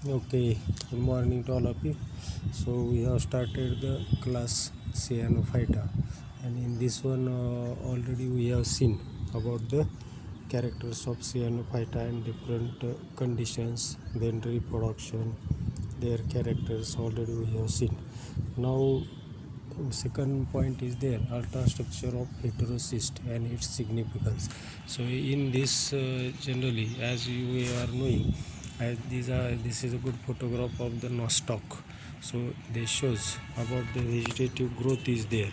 Okay, good morning to all of you. So we have started the class Cyanophyta, and in this one already we have seen about the characters of Cyanophyta and different conditions, then reproduction, their characters already we have seen. Now second point is there ultrastructure of heterocyst and its significance. So in this generally as you are knowing, this is a good photograph of the nostoc. So they shows about the vegetative growth is there,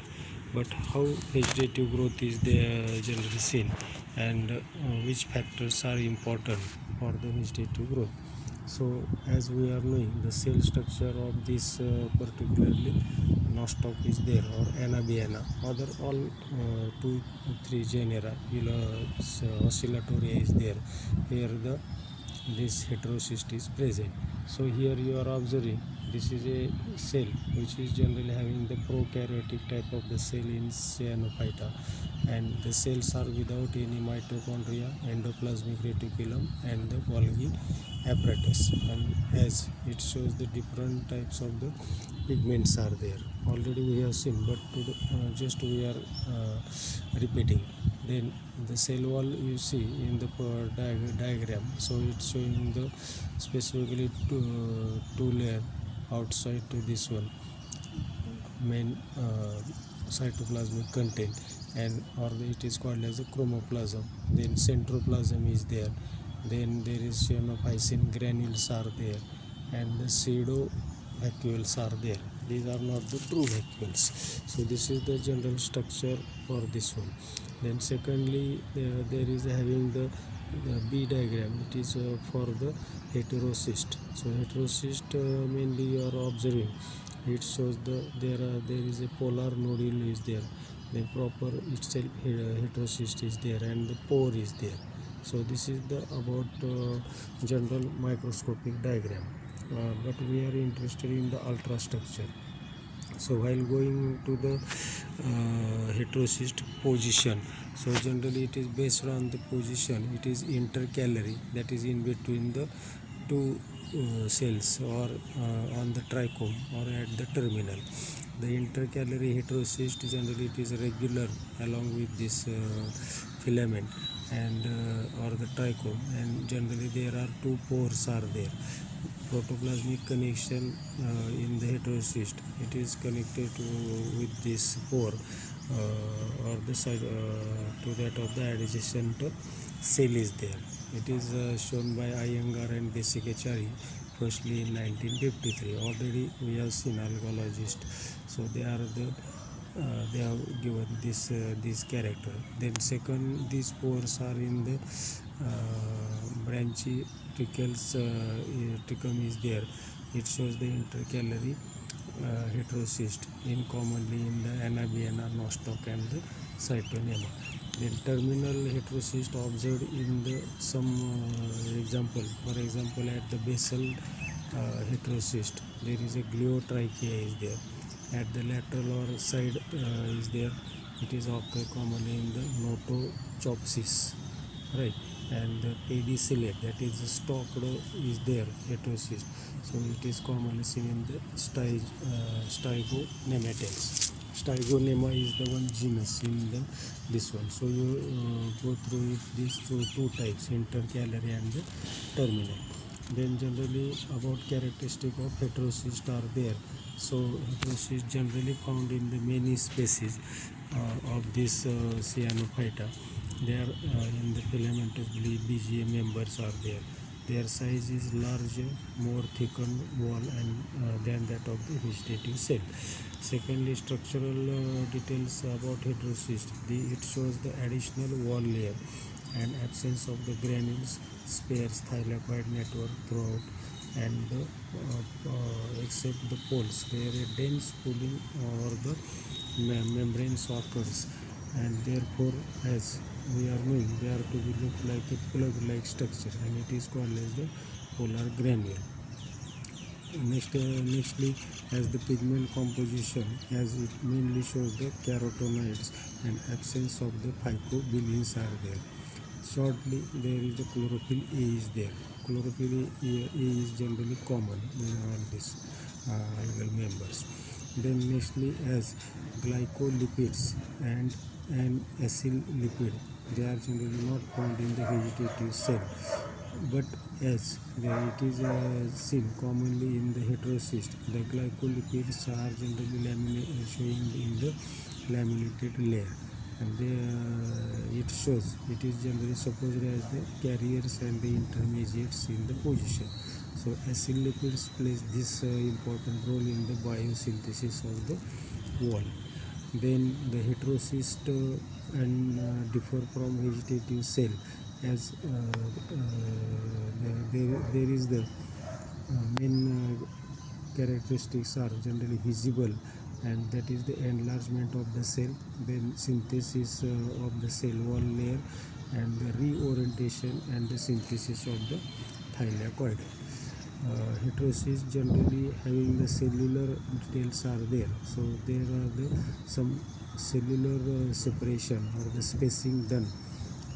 but how vegetative growth is there generally seen, and which factors are important for the vegetative growth. So as we are knowing, the cell structure of this particularly nostoc is there, or anabiana. Other all 2 3 genera oscillatoria is there. Here the this heterocyst is present. So here you are observing this is a cell which is generally having the prokaryotic type of the cell in cyanophyta, and the cells are without any mitochondria, endoplasmic reticulum, and the Golgi apparatus. And as it shows the different types of the pigments are there, already we have seen, but just we are repeating. Then the cell wall you see in the diagram, so it's showing the specifically two layer outside to this one main cytoplasmic content, and it is called as a chromoplasm. Then centroplasm is there, then there is pseudomycin granules are there, and the pseudo vacuoles are there. These are not the true vacuoles. So this is the general structure for this one. Then secondly there is having the B diagram. It is for the heterocyst. So heterocyst mainly you are observing, it shows there is a polar nodule is there, the proper itself heterocyst is there, and the pore is there. So this is the about general microscopic diagram, but we are interested in the ultrastructure. So while going to the heterocyst position, so generally it is based on the position, it is intercalary, that is in between the two cells, or on the trichome or at the terminal. The intercalary heterocyst generally it is regular along with this filament, and or the trichome, and generally there are two pores are there. Protoplasmic connection in the heterocyst, it is connected with this pore or the side to that of the adjacent cell is there. It is shown by Iyengar and Desikachari firstly in 1953. Already we have seen algologist, so they have given this character. Then second, these pores are in the branchy trichum is there. It shows the intercalary heterocyst in commonly in the anabiana, nostoc, and the cytonema. Then terminal heterocyst observed in the some example. For example, at the basal heterocyst, there is a gliotrichia is there. At the lateral or side is there, it is occur commonly in the notochopsis, right? And the pedicellate, that is the stalked is there heterocyst, so it is commonly seen in the stygonematales. Stygonema is the one genus in the this one. So you go through it, these two types, intercalary and the terminal. Then generally about characteristic of heterocyst are there. So heterocyst generally found in the many species of this cyanophyta. They are in the filamentous BGA members are there. Their size is larger, more thickened wall and than that of the vegetative cell. Secondly, structural details about heterocyst. It shows the additional wall layer and absence of the granules, sparse thylakoid network throughout, and except the poles where a dense pooling or the membranes occurs, and therefore as we are knowing they are to be look like a plug-like structure, and it is called as the polar granule. Nextly, as the pigment composition, as it mainly shows the carotenoids and absence of the phycobilins are there. Shortly, there is the chlorophyll A is there. chlorophyll A is generally common in all these algal members. Then nextly, as glycolipids and an acyl lipid, they are generally not found in the vegetative cell, but as it is seen commonly in the heterocyst. The glycolipids are generally showing in the laminated layer, and it shows it is generally supposed as the carriers and the intermediates in the position. So acyl lipids plays this important role in the biosynthesis of the wall. Then the heterocyst and differ from vegetative cell, as there is the main characteristics are generally visible, and that is the enlargement of the cell, then synthesis of the cell wall layer, and the reorientation and the synthesis of the thylakoid. Heterocysts generally having the cellular details are there, so there are some cellular separation or the spacing done,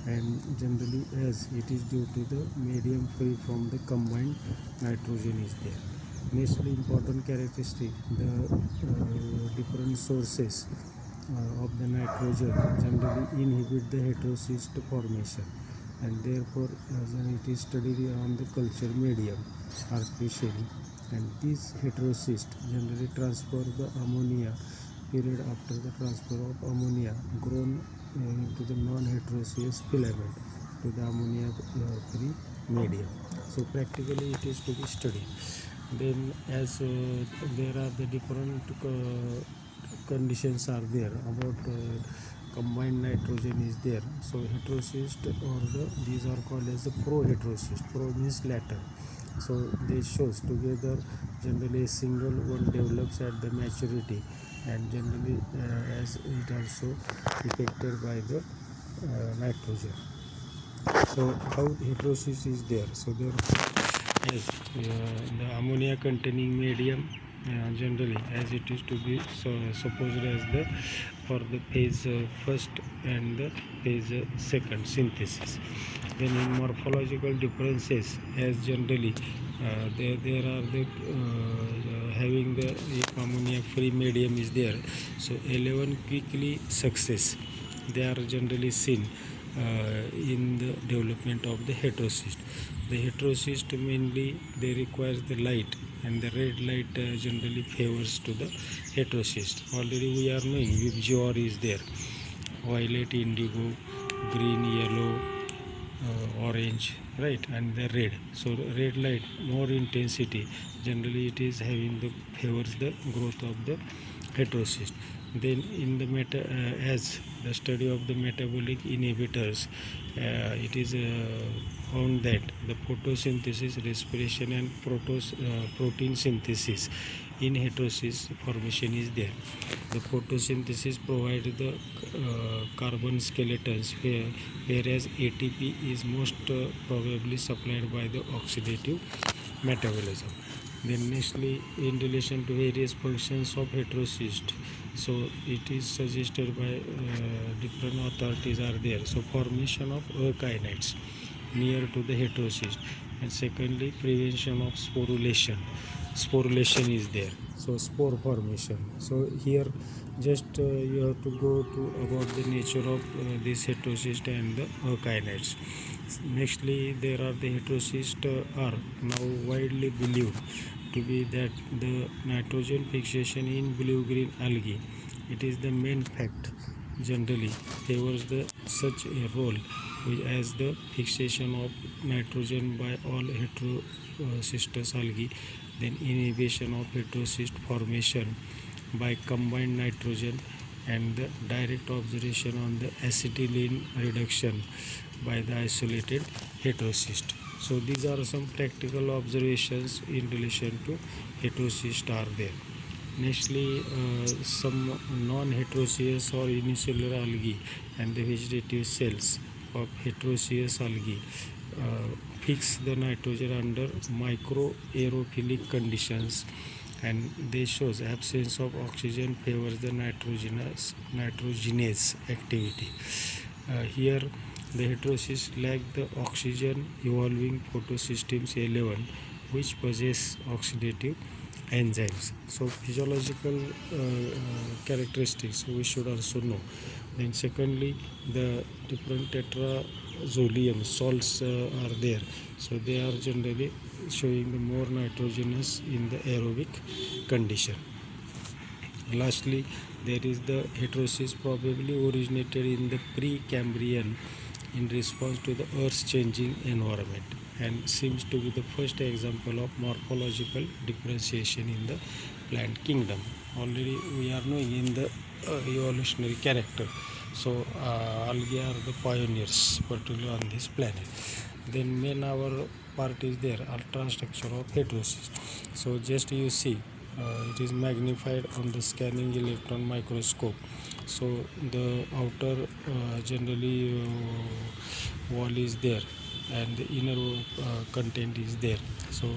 and generally as it is due to the medium free from the combined nitrogen is there. Next important characteristic, the different sources of the nitrogen generally inhibit the heterocyst formation, and therefore it is studied on the culture medium artificially, and these heterocysts generally transfer the ammonia period after the transfer of ammonia grown into the non-heterocyous filament to the ammonia free medium. So practically it is to be studied. Then as there are the different conditions are there about combined nitrogen is there, so heterocyst or these are called as the pro-heterocyst. Pro means latter, so they shows together generally a single one develops at the maturity, and generally as it also affected by the nitrogen. So how heterocyst is there, so there as the ammonia containing medium generally as it is to be supposed as the for the phase first and the phase second synthesis. Then in morphological differences, as generally there are the having the ammonia free medium is there, so 11 quickly success they are generally seen in the development of the heterocyst. The heterocyst mainly they require the light, and the red light generally favors to the heterocyst. Already we are knowing VibGOR is there, violet, indigo, green, yellow, orange, right, and the red. So red light more intensity generally it is having the favors the growth of the heterocyst. Then in the as the study of the metabolic inhibitors, it is found that the photosynthesis, respiration, and protein synthesis in heterocyst formation is there. The photosynthesis provides the carbon skeletons, whereas ATP is most probably supplied by the oxidative metabolism. Then nextly, in relation to various functions of heterocyst, so it is suggested by different authorities are there. So formation of kinetics near to the heterocyst, and secondly prevention of sporulation. Sporulation is there, so spore formation. So here just you have to go to about the nature of this heterocyst and the kinetics. Nextly, there are the heterocysts are now widely believed to be that the nitrogen fixation in blue-green algae, it is the main fact generally favors the such a role as the fixation of nitrogen by all heterocystous algae, then inhibition of heterocyst formation by combined nitrogen, and the direct observation on the acetylene reduction by the isolated heterocyst. So these are some practical observations in relation to heterocyst are there. Nextly, some non-heterocyous or unicellular algae and the vegetative cells of heterocyous algae fix the nitrogen under microaerophilic conditions, and they shows absence of oxygen favors the nitrogenase activity. Here The heterocysts lack the oxygen evolving photosystems 11, which possess oxidative enzymes. So physiological characteristics we should also know. Then secondly, the different tetrazolium salts are there, so they are generally showing the more nitrogenous in the aerobic condition. Lastly, there is the heterocyst probably originated in the Precambrian in response to the Earth's changing environment and seems to be the first example of morphological differentiation in the plant kingdom. Already we are knowing in the evolutionary character. So algae are the pioneers, particularly on this planet. Then main our part is there, ultrastructure of heterocyst. So just you see, it is magnified on the scanning electron microscope. So the outer generally wall is there and the inner content is there. So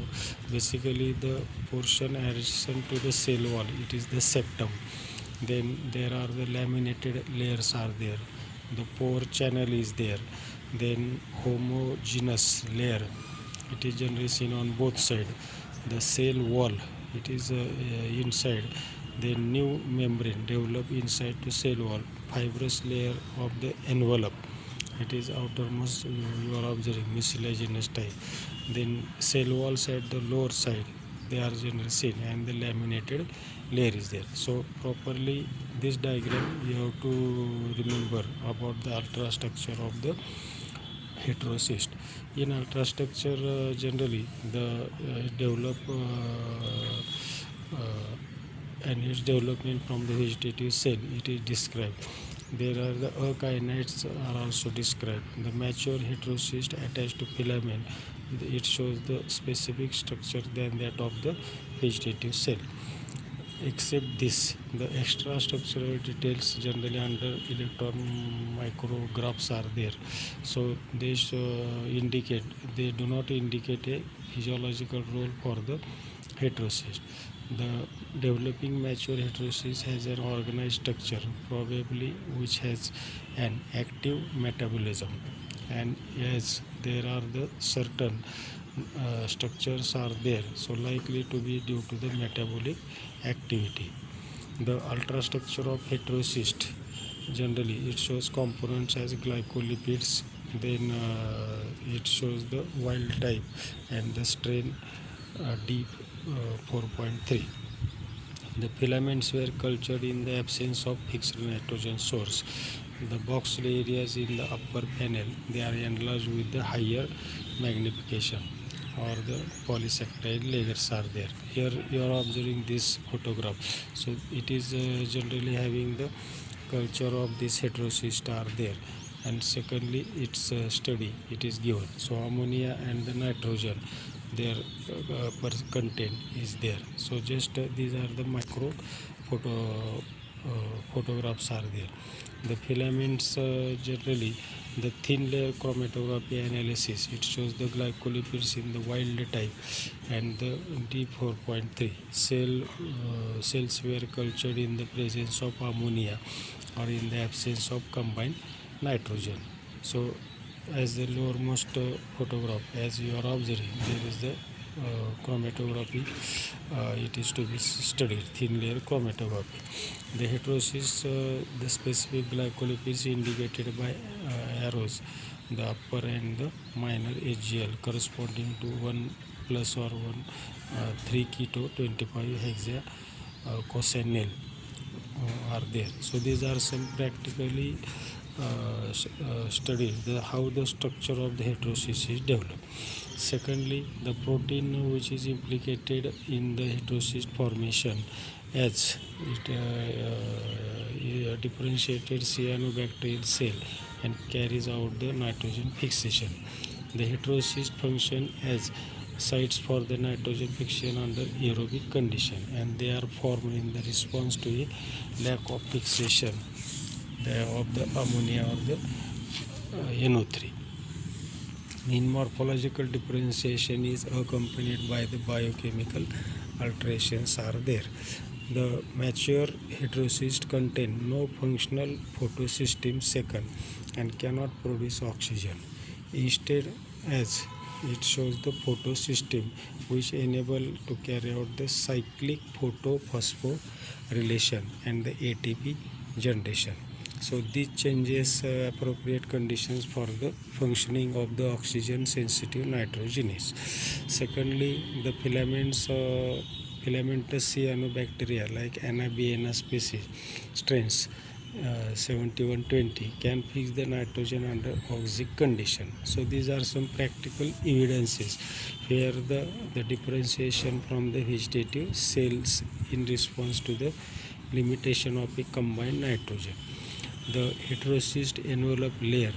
basically the portion adjacent to the cell wall, it is the septum. Then there are the laminated layers are there, the pore channel is there, then homogeneous layer, it is generally seen on both sides, the cell wall, it is inside, the new membrane develop inside the cell wall, fibrous layer of the envelope, it is outermost, you are observing mucilaginous type, then cell walls at the lower side, they are generally seen, and the laminated layer is there. So properly this diagram you have to remember about the ultrastructure of the heterocyst. In ultrastructure generally the develop and its development from the vegetative cell, it is described. There are the akinetics are also described. The mature heterocyst attached to filament, it shows the specific structure than that of the vegetative cell. Except this, the extra structural details generally under electron micrographs are there. So they indicate, they do not indicate a physiological role for the heterocyst. The developing mature heterocyst has an organized structure, probably which has an active metabolism, and as there are the certain structures are there, so likely to be due to the metabolic activity. The ultrastructure of heterocyst generally it shows components as glycolipids, then it shows the wild type and the strain D4.3. The filaments were cultured in the absence of fixed nitrogen source. The boxed areas in the upper panel, they are enlarged with the higher magnification, or the polysaccharide layers are there. Here you are observing this photograph. So it is generally having the culture of this heterocyst are there, and secondly its study it is given. So ammonia and the nitrogen, their content is there. So just these are the micro photographs are there. The filaments generally the thin layer chromatography analysis, it shows the glycolipids in the wild type and the D4.3 cells were cultured in the presence of ammonia or in the absence of combined nitrogen. So as the lowermost photograph, as you are observing, there is the chromatography, it is to be studied, thin layer chromatography. The heterocyst, the specific glycolipids indicated by arrows, the upper and the minor HGL corresponding to 1 plus or 1 3 keto 25 hexa cosanil are there. So these are some practically study how the structure of the heterocyst is developed. Secondly, the protein which is implicated in the heterocyst formation, as it differentiated cyanobacterial cell and carries out the nitrogen fixation. The heterocyst function as sites for the nitrogen fixation under aerobic condition, and they are formed in the response to a lack of fixation of the ammonia or the NO3. In morphological differentiation is accompanied by the biochemical alterations are there. The mature heterocyst contain no functional photosystem second and cannot produce oxygen. Instead, as it shows the photosystem which enable to carry out the cyclic photosphorylation and the ATP generation. So this changes appropriate conditions for the functioning of the oxygen sensitive nitrogenase. Secondly, the filamentous cyanobacteria like Anabaena species strains 7120 can fix the nitrogen under oxic condition. So these are some practical evidences where the differentiation from the vegetative cells in response to the limitation of a combined nitrogen. The heterocyst envelope layer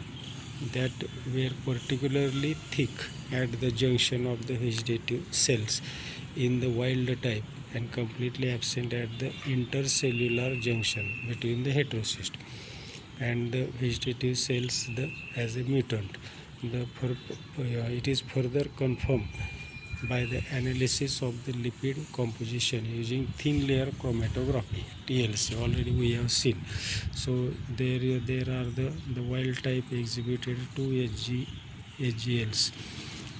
that were particularly thick at the junction of the vegetative cells in the wild type and completely absent at the intercellular junction between the heterocyst and the vegetative cells as a mutant. It is further confirmed by the analysis of the lipid composition using thin layer chromatography TLC. Already we have seen. So there are the wild type exhibited 2 HGLs,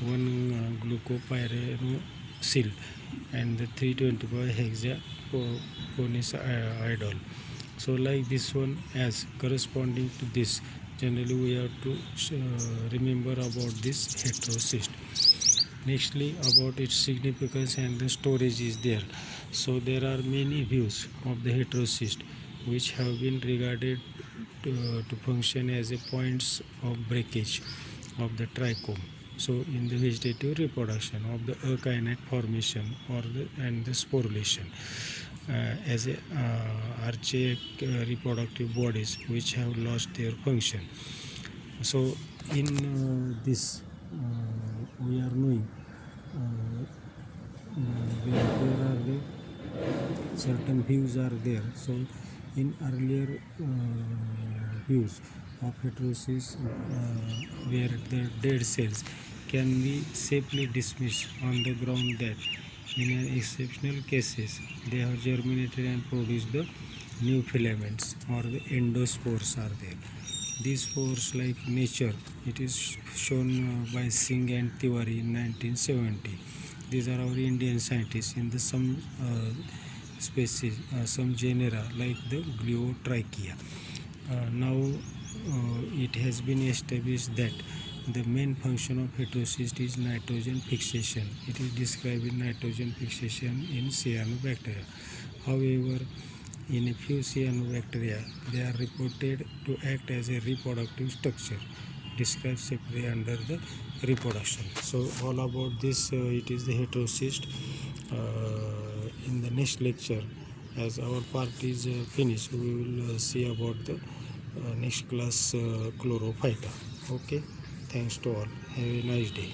one glucopyranosile and the 325 hexaconazidol. So like this one, as corresponding to this, generally we have to remember about this heterocyst. Nextly, about its significance and the storage is there. So there are many views of the heterocyst which have been regarded to function as a points of breakage of the trichome. So in the vegetative reproduction of the akainate formation and the sporulation as a archaic reproductive bodies which have lost their function. So in this we are knowing there are the certain views are there. So in earlier views of heterocysts where the dead cells can be safely dismissed on the ground that in an exceptional cases they have germinated and produced the new filaments or the endospores are there. These spores, like nature, it is shown by Singh and Tiwari in 1970. These are our Indian scientists in the some species, some genera like the Gliotrichia. Now it has been established that the main function of heterocyst is nitrogen fixation. It is described in nitrogen fixation in cyanobacteria. However, in a few cyanobacteria, they are reported to act as a reproductive structure, described separately under the reproduction. So all about this, it is the heterocyst. In the next lecture, as our part is finished, we will see about the next class chlorophyta. Okay, thanks to all. Have a nice day.